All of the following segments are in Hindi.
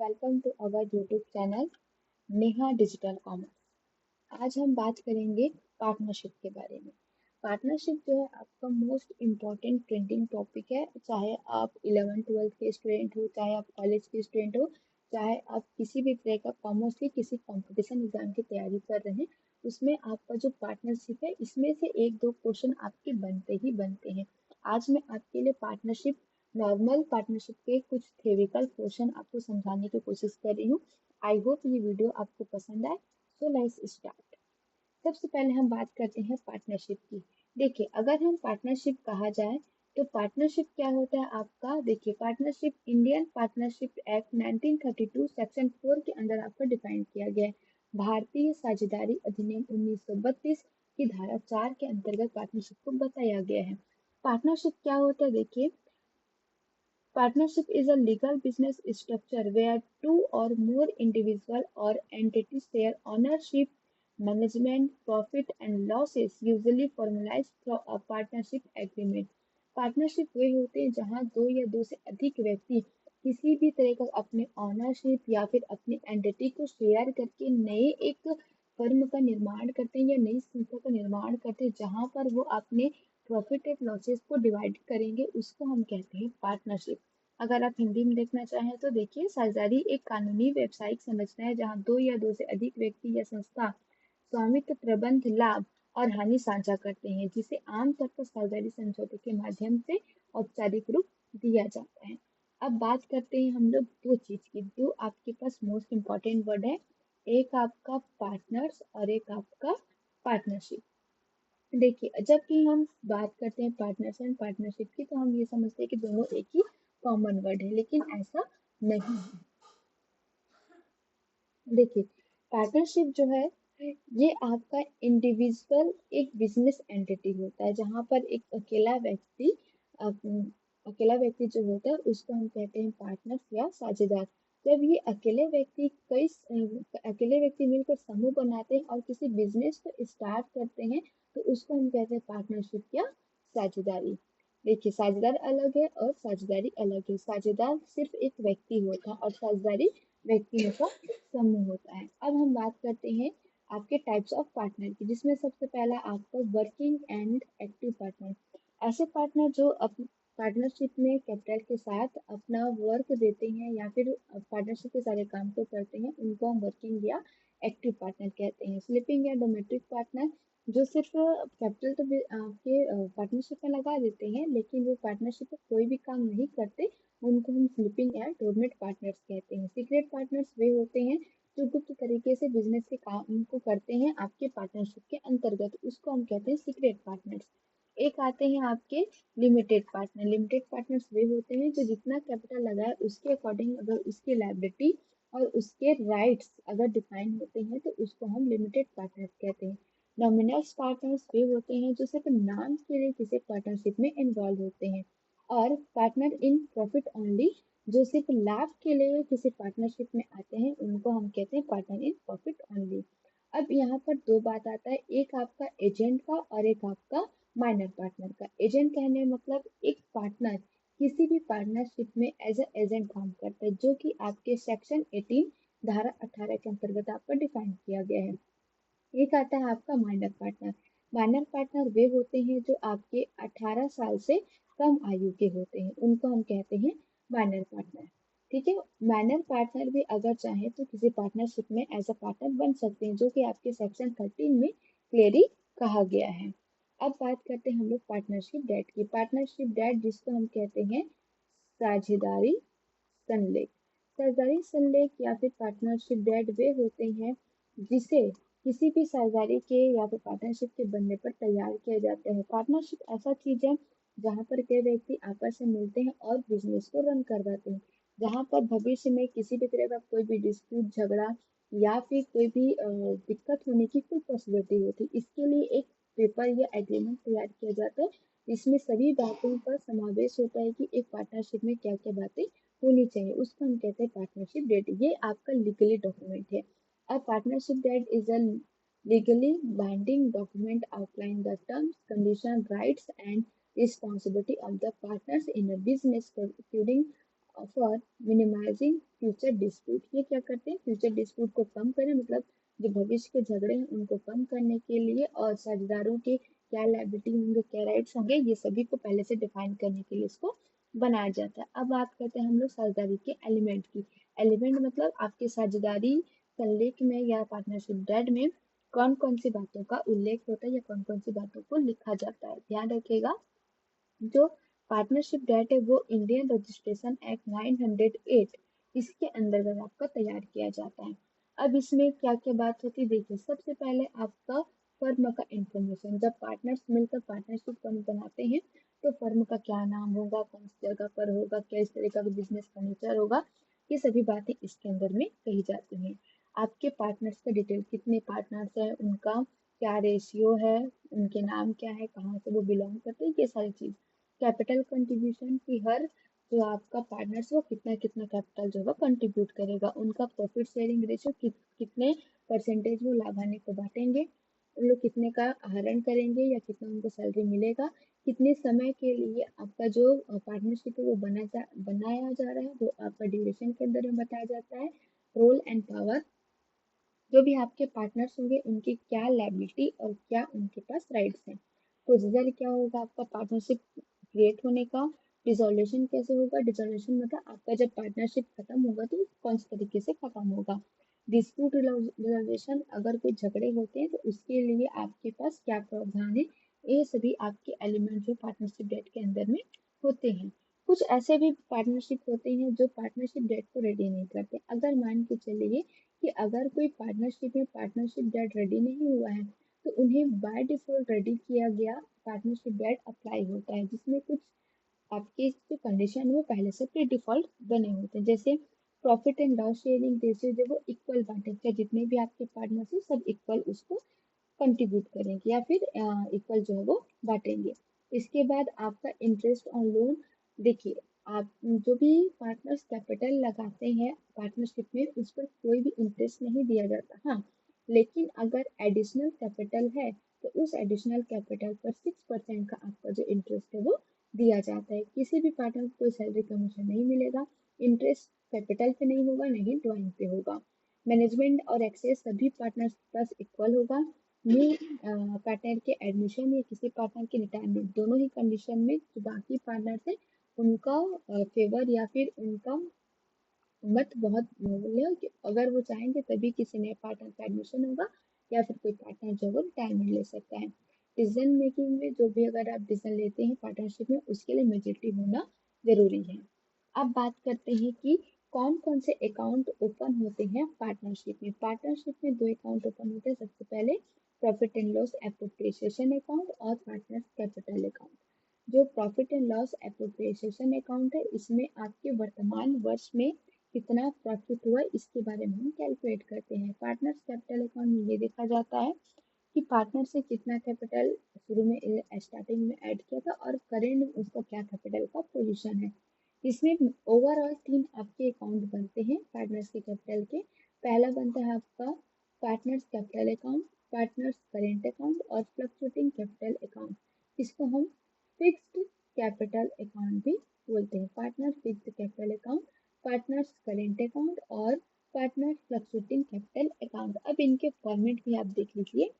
Welcome to our YouTube channel Neha digital commerce. आज हम बात करेंगे पार्टनरशिप के बारे में। पार्टनरशिप जो है आपका मोस्ट इम्पॉर्टेंट ट्रेंडिंग टॉपिक है, चाहे आप 11th 12th के स्टूडेंट हो, चाहे आप कॉलेज के स्टूडेंट हो, चाहे आप किसी भी तरह का कॉमर्स के किसी कंपटीशन एग्जाम की तैयारी कर रहे हैं। उसमें आपका जो पार्टनरशिप है, इसमें से एक दो क्वेश्चन आपके बनते ही बनते हैं। आज मैं आपके लिए पार्टनरशिप, नॉर्मल पार्टनरशिप के कुछ थ्योरिकल क्वेश्चन आपको समझाने की कोशिश कर रही हूँ। आई होप ये वीडियो आपको पसंद आए। So let's start. सबसे पहले हम बात करते हैं पार्टनरशिप की। देखिए, अगर हम पार्टनरशिप कहा जाए तो पार्टनरशिप क्या होता है आपका। देखिए, partnership Indian partnership act 1932 section 4 के अंदर आपका डिफाइन किया गया है। भारतीय साझेदारी अधिनियम 1932 की धारा 4 के अंतर्गत पार्टनरशिप को बताया गया है। पार्टनरशिप क्या होता है, देखिए, partnership is a legal business structure where two or more individuals or entities share ownership, management, profit and losses, usually formalized through a partnership agreement. Partnership वे होते हैं जहां दो या दो से अधिक व्यक्ति किसी भी तरह का अपने ऑनरशिप या फिर अपनी एंटिटी को शेयर करके नए एक फर्म का निर्माण करते हैं या नई संस्था का निर्माण करते हैं, जहां पर वो अपने प्रॉफिट एंड लॉसेस को डिवाइड करेंगे, उसको हम कहते हैं पार्टनरशिप। अगर आप हिंदी में देखना चाहें तो देखिए, साझेदारी एक कानूनी व्यावसायिक संरचना है जहां दो या दो से अधिक व्यक्ति या संस्था स्वामित्व, प्रबंध, लाभ और हानि साझा करते हैं, जिसे आमतौर पर साझेदारी समझौते के माध्यम से औपचारिक रूप दिया जाता है। अब बात करते हैं हम लोग दो चीज की। दो आपके पास मोस्ट इम्पॉर्टेंट वर्ड है, एक आपका पार्टनर्स और एक आपका पार्टनरशिप। देखिए, जब भी हम बात करते हैं पार्टनर्स एंड पार्टनरशिप की, तो हम ये समझते हैं कि दोनों एक ही कॉमन वर्ड है, लेकिन ऐसा नहीं है। देखिए, पार्टनरशिप जो है ये आपका इंडिविजुअल एक बिजनेस एंटिटी होता है, जहां पर एक अकेला व्यक्ति जो होता है उसको हम कहते हैं पार्टनर या साझेदार। जब ये अकेले व्यक्ति मिलकर समूह बनाते हैं और किसी बिजनेस को स्टार्ट करते हैं, तो उसको हम कहते हैं पार्टनरशिप या साझेदारी। देखिए, साझेदार अलग है और साझेदारी अलग है। साझेदार सिर्फ एक व्यक्ति होता है और साझेदारी व्यक्तियों का समूह होता है। अब हम बात करते हैं आपके टाइप्स ऑफ पार्टनर की, जिसमें सबसे पहला आपका वर्किंग एंड एक्टिव पार्टनर। ऐसे पार्टनर जो पार्टनरशिप में कैपिटल के साथ अपना वर्क देते हैं या फिर पार्टनरशिप के सारे काम को करते हैं, उनको हम वर्किंग या एक्टिव पार्टनर कहते हैं। स्लीपिंग या डोमेस्टिक पार्टनर जो सिर्फ कैपिटल तो आपके पार्टनरशिप में लगा देते हैं, लेकिन वो पार्टनरशिप में कोई भी काम नहीं करते, उनको हम स्लीपिंग या डोरमेट पार्टनर्स कहते हैं। सीक्रेट पार्टनर्स वे होते हैं जो गुप्त तरीके से बिजनेस के काम को करते हैं आपके पार्टनरशिप के अंतर्गत, उसको हम कहते हैं सीक्रेट पार्टनर्स। एक आते हैं आपके लिमिटेड पार्टनर। लिमिटेड पार्टनर्स वे होते हैं जो जितना कैपिटल लगाए उसके अकॉर्डिंग अगर उसकी लायबिलिटी और उसके राइट्स अगर डिफाइन होते हैं, तो उसको हम लिमिटेड पार्टनर्स कहते हैं। नॉमिनल्स पार्टनर्स वे होते हैं जो सिर्फ नाम के लिए किसी पार्टनरशिप में इन्वॉल्व होते हैं। और पार्टनर इन प्रॉफिट ओनली जो सिर्फ लाभ के लिए किसी पार्टनरशिप में आते हैं, उनको हम कहते हैं पार्टनर इन प्रॉफिट ओनली। अब यहाँ पर दो बात आता है, एक आपका एजेंट का और एक आपका माइनर पार्टनर का। एजेंट कहने मतलब एक पार्टनर किसी भी पार्टनरशिप में एज एजेंट काम करता है, जो कि आपके सेक्शन 18 धारा 18 के अंतर्गत आपका डिफाइन किया गया है। एक आता है आपका माइनर पार्टनर। माइनर पार्टनर वे होते हैं जो आपके 18 साल से कम आयु के होते हैं, उनको हम कहते हैं माइनर पार्टनर। ठीक है, माइनर पार्टनर भी अगर चाहे तो किसी पार्टनरशिप में एज अ पार्टनर बन सकते हैं, जो कि आपके सेक्शन 13 में क्लियरली कहा गया है। अब बात करते हैं हम लोग पार्टनरशिप डेट की। पार्टनरशिप डेट जिसको हम कहते हैं साझेदारी संलेख। साझेदारी संलेख या फिर पार्टनरशिप डेट वे होते हैं जिसे किसी भी साझेदारी के या फिर पार्टनरशिप के बनने पर तैयार किया जाता है। पार्टनरशिप ऐसा चीज है जहाँ पर कई व्यक्ति आपस में मिलते हैं और बिजनेस को रन करवाते हैं, जहाँ पर भविष्य में किसी भी तरह का कोई भी डिस्प्यूट, झगड़ा या फिर कोई भी दिक्कत होने की कोई पॉसिबिलिटी होती, इसके लिए एक पेपर या एग्रीमेंट तैयार किया जाता है। इसमें सभी बातों का समावेश होता है कि एक पार्टनरशिप में क्या क्या बातें होनी चाहिए, उसको हम कहते हैं पार्टनरशिप डेट। ये आपका लीगली डॉक्यूमेंट है। A partnership deed is a legally binding document outlining the terms, conditions, rights, and responsibility of the partners in a business, including for minimizing future dispute. ये क्या करते हैं, फ्यूचर डिस्प्यूट को कम करें, मतलब जो भविष्य के झगड़े हैं उनको कम करने के लिए, और साझेदारों के क्या लायबिलिटी होंगे, क्या राइट्स होंगे, ये सभी को पहले से डिफाइन करने के लिए इसको बनाया जाता है। अब बात करते हैं हम लोग साझेदारी के एलिमेंट की। एलिमेंट मतलब आपके साझेदारी संलेख में या पार्टनरशिप डेड में कौन कौन सी बातों का उल्लेख होता है या कौन कौन सी बातों को लिखा जाता है। ध्यान रखिएगा, जो पार्टनरशिप डेट है वो इंडियन रजिस्ट्रेशन एक्ट 908 इसके अंतर्गत आपका तैयार किया जाता है। अब इसमें क्या क्या बात होती है, देखिए सबसे पहले आपका फर्म का इंफॉर्मेशन। जब पार्टनर्स मिलकर पार्टनरशिप फर्म बनाते हैं तो फर्म का क्या नाम होगा, कौन सी जगह पर होगा, क्या इस तरह का बिजनेस का नेचर होगा, ये सभी बातें इसके अंदर में कही जाती हैं। आपके पार्टनर्स का डिटेल, कितने पार्टनर्स हैं, उनका क्या रेशियो है, उनके नाम क्या है, कहाँ से वो बिलोंग करते हैं, ये सारी चीज। कैपिटल कंट्रीब्यूशन की हर जो आपका पार्टनर्स वो कितना कितना कैपिटल जो है कंट्रीब्यूट करेगा, उनका प्रॉफिट शेयरिंग रेशियो कितने परसेंटेज वो लाभान्वित को बांटेंगे, उन लोग कितने का आहरण करेंगे या कितना उनको सैलरी मिलेगा, कितने समय के लिए आपका जो पार्टनरशिप है वो बनाया जा रहा है, वो आपका ड्यूरेशन के अंदर में बताया जाता है। रोल एंड पावर, जो भी आपके पार्टनर्स होंगे उनकी क्या लायबिलिटी और क्या उनके पास राइट्स हैं। प्रोसीजर क्या होगा आपका पार्टनरशिप क्रिएट होने का। डिसोल्यूशन कैसे होगा, डिसोल्यूशन मतलब आपका जब पार्टनरशिप खत्म होगा तो कौन से तरीके से खत्म होगा। डिस्प्यूट रिजोल्यूशन, अगर कोई झगड़े होते हैं तो उसके लिए आपके पास क्या प्रावधान है, ये सभी आपके एलिमेंट जो पार्टनरशिप डेट के अंदर में होते हैं। कुछ ऐसे भी पार्टनरशिप होते हैं जो पार्टनरशिप डेट को रेडी नहीं करते। अगर मान के चलिए कि अगर कोई पार्टनरशिप में पार्टनरशिप डेट रेडी नहीं हुआ है तो उन्हें बाय डिफॉल्ट रेडी किया गया पार्टनरशिप डेट अप्लाई होता है, जिसमें कुछ आपके जो कंडीशन है वो पहले से प्री डिफॉल्ट बने होते हैं। जैसे profit and loss sharing ratio जो वो इक्वल बांटे, चाहे जितने भी आपके पार्टनर्स हैं सब इक्वल उसको कंट्रीब्यूट करेंगे या फिर इक्वल जो है वो बांटेंगे। इसके बाद आपका इंटरेस्ट ऑन लोन, देखिए आप जो भी पार्टनर्स कैपिटल लगाते हैं पार्टनरशिप में उस पर कोई भी इंटरेस्ट नहीं दिया जाता। हाँ, लेकिन अगर एडिशनल कैपिटल है तो उस एडिशनल कैपिटल पर 6% का आपका जो इंटरेस्ट है वो दिया जाता है। किसी भी पार्टनर को कोई सैलरी कमीशन नहीं मिलेगा, इंटरेस्ट कैपिटल पे नहीं होगा, नहीं ड्राइंग पे होगा। मैनेजमेंट और एक्सेस सभी पार्टनर्स के पास इक्वल होगा। न्यू पार्टनर के एडमिशन या किसी पार्टनर के रिटायरमेंट दोनों ही कंडीशन में जो बाकी पार्टनर्स है उनका फेवर या फिर उनका मत बहुत मूल्य है कि अगर वो चाहेंगे तभी किसी नए पार्टनर का एडमिशन होगा या फिर कोई पार्टनर जो है वो रिटायरमेंट ले सकता है। डिसीजन मेकिंग में जो भी अगर आप डिसीजन लेते हैं पार्टनरशिप में उसके लिए मेजोरिटी होना जरूरी है। अब बात करते हैं कि कौन कौन से अकाउंट ओपन होते हैं पार्टनरशिप में। पार्टनरशिप में दो अकाउंट ओपन होते हैं, सबसे पहले profit and loss appropriation account और पार्टनर कैपिटल अकाउंट। जो profit and loss appropriation account है इसमें आपके वर्तमान वर्ष में कितना प्रॉफिट हुआ इसके बारे में हम कैलकुलेट करते हैं। पार्टनर्स कैपिटल अकाउंट में ये देखा जाता है कि पार्टनर से कितना कैपिटल शुरू में स्टार्टिंग में ऐड किया था और करेंट में उसका क्या कैपिटल का पोजीशन है। इसमें ओवरऑल तीन आपके अकाउंट बनते हैं पार्टनर्स के कैपिटल के। पहला बनता है आपका partners capital account, partners current account और फ्लक्चुएटिंग कैपिटल अकाउंट। इसको हम फिक्स्ड कैपिटल अकाउंट भी बोलते हैं। Partner fixed capital account, partners current account और पार्टनर फ्लक्चुएटिंग कैपिटल अकाउंट। अब इनके फॉर्मेट भी आप देख लीजिए।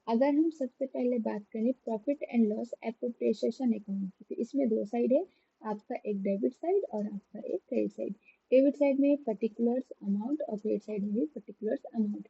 अगर हम सबसे पहले बात करें profit and loss appropriation account की तो इसमें दो साइड है, आपका एक डेबिट साइड और आपका एक क्रेडिट साइड। डेबिट साइड में पर्टिकुलर्स अमाउंट और क्रेडिट साइड में भी पर्टिकुलर्स अमाउंट।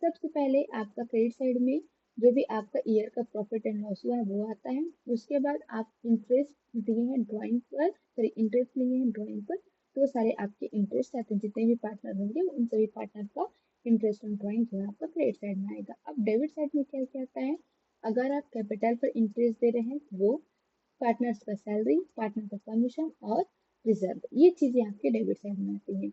सबसे पहले आपका क्रेडिट साइड में जो भी आपका ईयर का प्रॉफिट एंड लॉस हुआ है वो आता है। उसके बाद आप इंटरेस्ट दिए हैं ड्राइंग पर, सॉरी इंटरेस्ट लिए हैं ड्राइंग पर, तो सारे आपके इंटरेस्ट आते हैं। जितने भी पार्टनर होंगे उन सभी पार्टनर का इंटरेस्ट ऑन ड्राइंग जो है आपका क्रेडिट साइड में आएगा। अब डेबिट साइड में क्या क्या आता है, अगर आप कैपिटल पर इंटरेस्ट दे रहे हैं तो वो पार्टनर्स का सैलरी, पार्टनर का कमीशन और रिजर्व, ये चीजें आपके डेबिट साइड में आती हैं।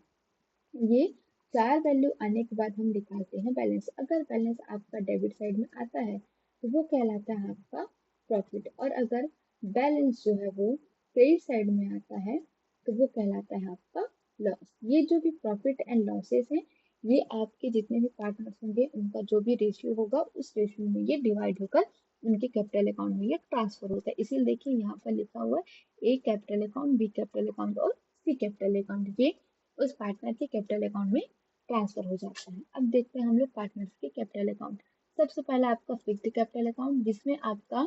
ये चार वैल्यू आने के बाद हम निकालते हैं बैलेंस। अगर बैलेंस आपका डेबिट साइड में आता है तो वो कहलाता है आपका प्रॉफिट, और अगर बैलेंस जो है वो क्रेडिट साइड में आता है तो वो कहलाता है आपका लॉस। ये जो भी प्रॉफिट एंड लॉसेस हैं ये आपके जितने भी पार्टनर्स होंगे उनका जो भी रेशियो होगा उस रेशियो में ये डिवाइड होकर उनके कैपिटल अकाउंट में ये ट्रांसफर होता है। इसीलिए देखिए यहाँ पर लिखा हुआ है A capital account, B capital account और सी कैपिटल अकाउंट, ये उस पार्टनर के कैपिटल अकाउंट में ट्रांसफर हो जाता है। अब देखते हैं हम लोग पार्टनर्स के कैपिटल अकाउंट। सबसे पहला आपका फिक्स्ड कैपिटल अकाउंट, जिसमें आपका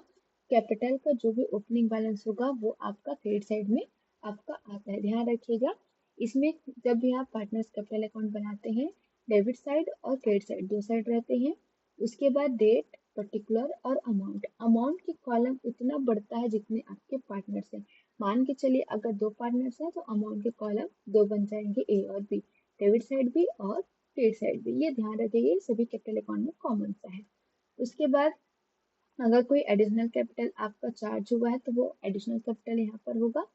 कैपिटल का जो भी ओपनिंग बैलेंस होगा वो आपका क्रेडिट साइड में आपका आता है। ध्यान रखिएगा, इसमें जब भी आप पार्टनर्स कैपिटल अकाउंट बनाते हैं, डेबिट साइड और क्रेडिट साइड दो साइड रहते हैं। उसके बाद डेट, पर्टिकुलर और अमाउंट। अमाउंट की कॉलम उतना बढ़ता है जितने आपके पार्टनर्स हैं। मान के चलिए अगर दो पार्टनर्स हैं तो अमाउंट के कॉलम दो बन जाएंगे, ए और बी, डेबिट साइड भी और क्रेडिट साइड भी। ये ध्यान रखिए, ये सभी कैपिटल अकाउंट में कॉमन सा है। उसके बाद अगर कोई एडिशनल कैपिटल आपका चार्ज हुआ है तो वो एडिशनल कैपिटल यहाँ पर होगा।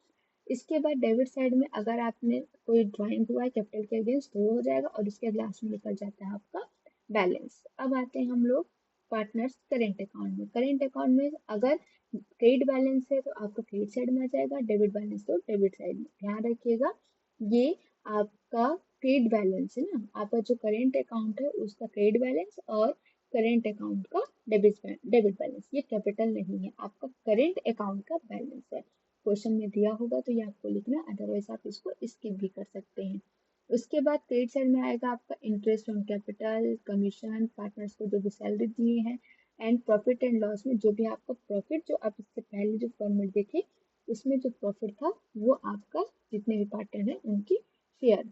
इसके बाद डेबिट साइड में अगर आपने कोई ड्राइंग हुआ है कैपिटल के अगेंस्ट तो वो हो जाएगा, और उसके लास्ट में निकल जाता है आपका बैलेंस। अब आते हैं हम लोग पार्टनर्स करेंट अकाउंट में। करेंट अकाउंट में अगर क्रेडिट बैलेंस है तो आपका क्रेडिट साइड में आ जाएगा, डेबिट बैलेंस तो डेबिट साइड में। ध्यान रखिएगा, ये आपका क्रेडिट बैलेंस है ना, आपका जो करेंट अकाउंट है उसका क्रेडिट बैलेंस और करेंट अकाउंट का डेबिट बैलेंस, ये कैपिटल नहीं है, आपका करेंट अकाउंट का बैलेंस है। क्वेश्चन में दिया होगा तो ये आपको लिखना, अदरवाइज आप इसको स्किप भी कर सकते हैं। उसके बाद क्रेडिट साइड में आएगा आपका interest on capital, commission, partners को जो भी सैलरी दिए हैं, एंड प्रॉफिट एंड लॉस में जो भी आपका प्रॉफिट, जो आप इससे पहले जो फॉर्मेट देखे उसमें जो प्रॉफिट था वो आपका जितने भी पार्टनर हैं उनकी शेयर।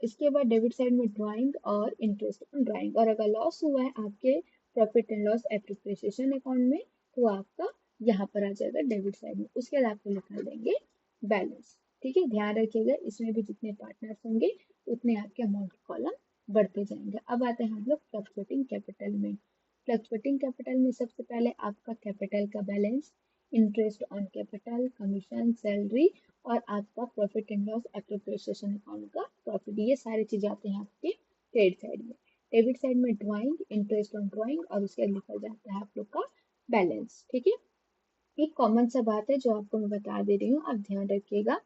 इसके बाद डेबिट साइड में ड्राइंग और इंटरेस्ट ऑन ड्राइंग, और अगर लॉस हुआ है आपके profit and loss appreciation account में तो आपका यहाँ पर आ जाएगा डेबिट साइड में। उसके बाद आपको निकाल देंगे बैलेंस। ठीक है, ध्यान रखिएगा, इसमें भी जितने पार्टनर्स होंगे उतने आपके अमाउंट के कॉलम बढ़ते जाएंगे। अब आते हैं हम लोग फ्लक्चुएटिंग कैपिटल में। फ्लक्चुएटिंग कैपिटल में सबसे पहले आपका कैपिटल का balance, interest on capital, commission, salary और आपका profit and loss appropriation account का प्रॉफिट, ये सारी चीजें आते हैं आपके क्रेडिट साइड में। डेबिट साइड में ड्राइंग, इंटरेस्ट ऑन ड्राइंग और उसके बाद निकल जाता है आप लोग का बैलेंस। ठीक है, एक कॉमन सा बात है जो आपको मैं बता दे रही हूँ, आप ध्यान रखिएगा।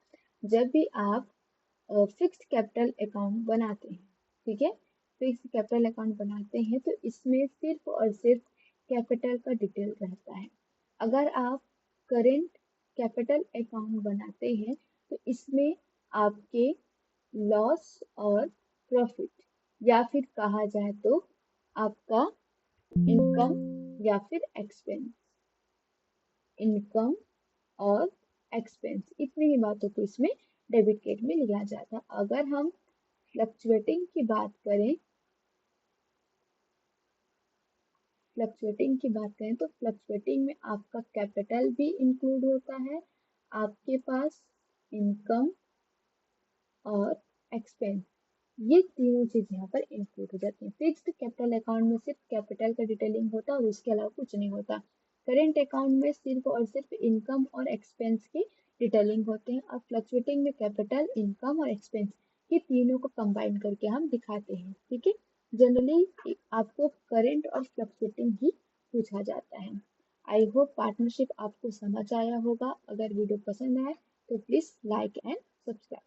जब भी आप फिक्स्ड कैपिटल अकाउंट बनाते हैं, ठीक है, फिक्स्ड कैपिटल अकाउंट बनाते हैं तो इसमें सिर्फ और सिर्फ कैपिटल का डिटेल रहता है। अगर आप करेंट कैपिटल अकाउंट बनाते हैं तो इसमें आपके लॉस और प्रॉफिट, या फिर कहा जाए तो आपका इनकम या फिर एक्सपेंस, इनकम और एक्सपेंस, इतनी ही बातों को इसमें डेबिट क्रेडिट में लिया जाता है। अगर हम फ्लक्चुएटिंग की बात करें, तो फ्लक्चुएटिंग में आपका कैपिटल भी इंक्लूड होता है, आपके पास इनकम और एक्सपेंस, ये तीनों चीज यहाँ पर इंक्लूड हो जाती हैं। फिक्स्ड कैपिटल अकाउंट में सिर्फ कैपिटल का डिटेलिंग होता है और उसके अलावा कुछ नहीं होता। करेंट अकाउंट में सिर्फ और सिर्फ इनकम और एक्सपेंस की डिटेलिंग होते हैं, और फ्लक्चुएटिंग में कैपिटल, इनकम और एक्सपेंस, ये तीनों को कंबाइन करके हम दिखाते हैं। ठीक है, जनरली आपको करेंट और फ्लक्चुएटिंग ही पूछा जाता है। आई होप पार्टनरशिप आपको समझ आया होगा। अगर वीडियो पसंद आए तो प्लीज लाइक एंड सब्सक्राइब।